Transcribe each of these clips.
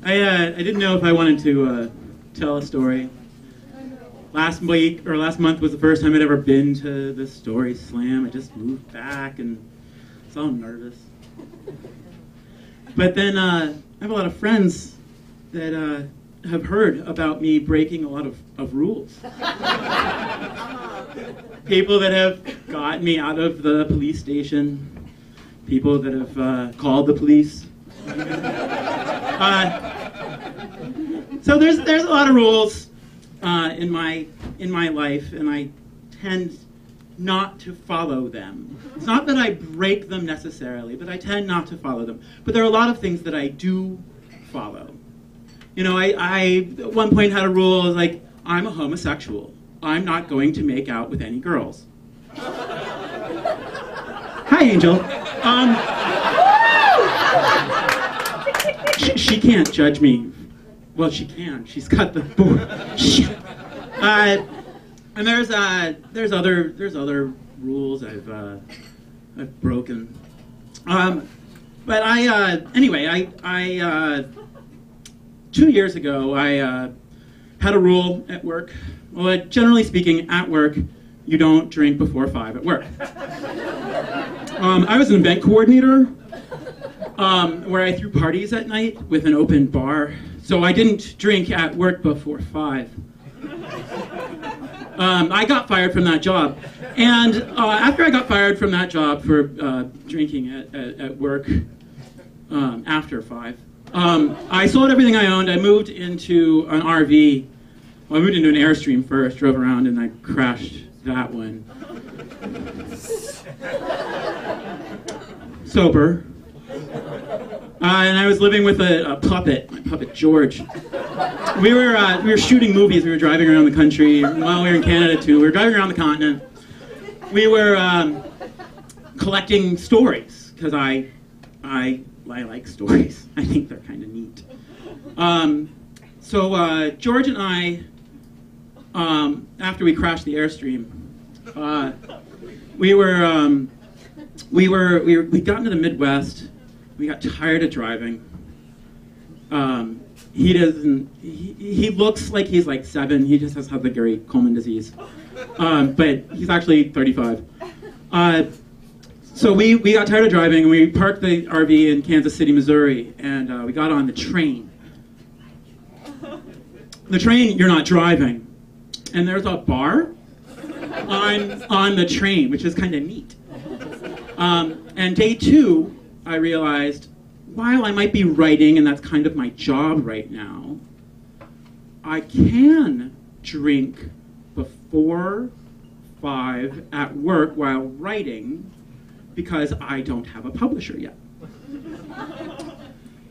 I didn't know if I wanted to tell a story. Last month was the first time I'd ever been to the StorySlam. I just moved back and I was all nervous. But then I have a lot of friends that have heard about me breaking a lot of rules. People that have gotten me out of the police station. People that have called the police. So there's a lot of rules in my life, and I tend not to follow them. It's not that I break them necessarily, but I tend not to follow them. But there are a lot of things that I do follow. You know, I at one point had a rule like, I'm a homosexual. I'm not going to make out with any girls. Hi, Angel. She can't judge me. Well, she can. She's got the board. And there's other rules I've broken. But anyway, 2 years ago I had a rule at work. Well, generally speaking, at work you don't drink before 5 at work. I was an event coordinator where I threw parties at night with an open bar. So I didn't drink at work before 5. I got fired from that job. And after I got fired from that job for drinking at work after 5, I sold everything I owned. I moved into an RV. Well, I moved into an Airstream first, drove around, and I crashed that one. Sober. And I was living with a puppet, my puppet George. We were shooting movies. We were driving around the country. Well, we were in Canada too. We were driving around the continent. We were collecting stories because I like stories. I think they're kind of neat. So George and I, after we crashed the Airstream, we got into the Midwest. We got tired of driving. He looks like he's like 7. He just has the Gary Coleman disease. But he's actually 35. So we got tired of driving, and we parked the RV in Kansas City, Missouri, and we got on the train. The train, you're not driving. And there's a bar on the train, which is kind of neat. And day 2, I realized, while I might be writing, and that's kind of my job right now, I can drink before 5 at work while writing because I don't have a publisher yet.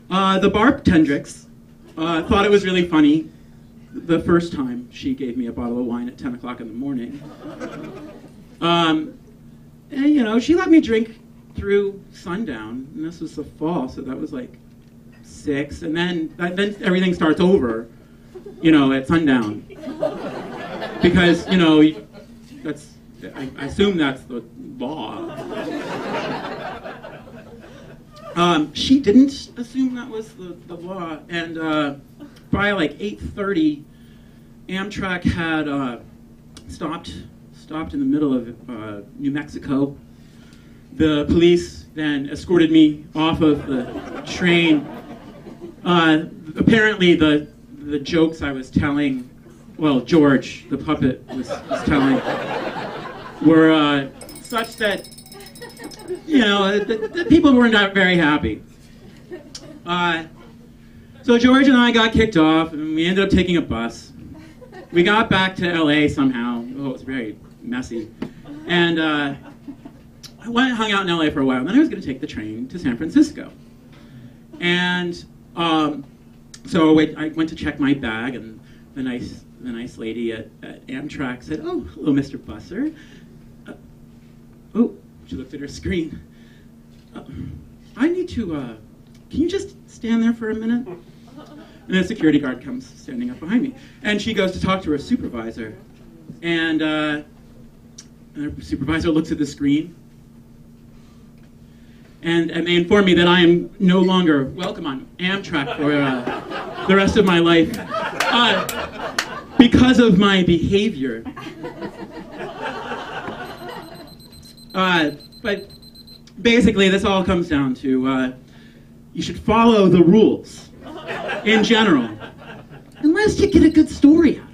The bartendrix thought it was really funny the first time she gave me a bottle of wine at 10 o'clock in the morning. And, you know, she let me drink through sundown, and this was the fall, so that was like 6, and then everything starts over, you know, at sundown, because, you know, I assume that's the law. She didn't assume that was the law, and by like 8:30, Amtrak had stopped in the middle of New Mexico. The police then escorted me off of the train. Apparently the jokes I was telling, well, George, the puppet, was telling, were such that, you know, the people weren't very happy. So George and I got kicked off, and we ended up taking a bus. We got back to LA somehow. Oh, it was very messy. And I went and hung out in LA for a while, and then I was going to take the train to San Francisco. And so I went to check my bag, and the nice lady at Amtrak said, "Oh, hello, Mr. Busser." Oh, she looked at her screen. I need to, can you just stand there for a minute? And a security guard comes standing up behind me. And she goes to talk to her supervisor. And her supervisor looks at the screen. and they informed me that I am no longer welcome on Amtrak for the rest of my life because of my behavior. But basically, this all comes down to you should follow the rules in general, unless you get a good story out of it.